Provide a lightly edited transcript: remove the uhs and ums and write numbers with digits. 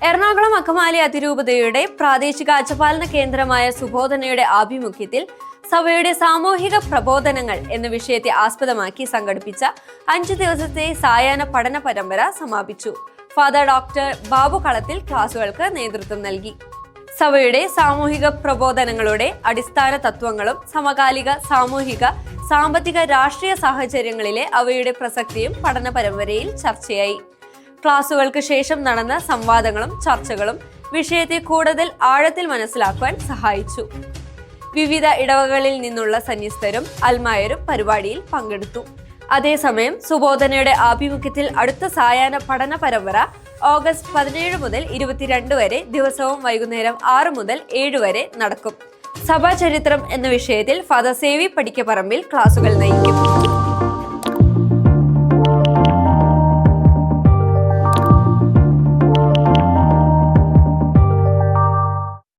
എറണാകുളം അങ്കമാലി അതിരൂപതയുടെ പ്രാദേശിക അച്ചപാലന കേന്ദ്രമായ സുബോധനയുടെ ആഭിമുഖ്യത്തിൽ സഭയുടെ സാമൂഹിക പ്രബോധനങ്ങൾ എന്ന വിഷയത്തെ ആസ്പദമാക്കി സംഘടിപ്പിച്ച 5 ദിവസത്തെ സായാഹ്ന പഠന പരമ്പര സമാപിച്ചു. ഫാദർ ഡോക്ടർ ബാബു കളത്തിൽ ക്ലാസുകൾക്ക് നേതൃത്വം നൽകി. സഭയുടെ സാമൂഹിക പ്രബോധനങ്ങളുടെ അടിസ്ഥാന തത്വങ്ങളും സമകാലിക സാമൂഹിക, സാമ്പത്തിക, രാഷ്ട്രീയ സാഹചര്യങ്ങളിലെ അവയുടെ പ്രസക്തിയും പഠന പരമ്പരയിൽ ചർച്ചയായി. ക്ലാസുകൾക്ക് ശേഷം നടന്ന സംവാദങ്ങളും ചർച്ചകളും വിഷയത്തെ കൂടുതൽ ആഴത്തിൽ മനസ്സിലാക്കുവാൻ സഹായിച്ചു. വിവിധ ഇടവകളിൽ നിന്നുള്ള സന്യസ്തരും അൽമായരും പരിപാടിയിൽ പങ്കെടുത്തു. അതേസമയം സുബോധനയുടെ ആഭിമുഖ്യത്തിൽ അടുത്ത സായാഹ്ന പഠന പരമ്പര ഓഗസ്റ്റ് 17 മുതൽ 22 വരെ ദിവസവും വൈകുന്നേരം 6 മുതൽ 7 വരെ നടക്കും. സഭാചരിത്രം എന്ന വിഷയത്തിൽ ഫാദർ സേവി പടിക്കപ്പറമ്പിൽ ക്ലാസുകൾ നയിക്കും.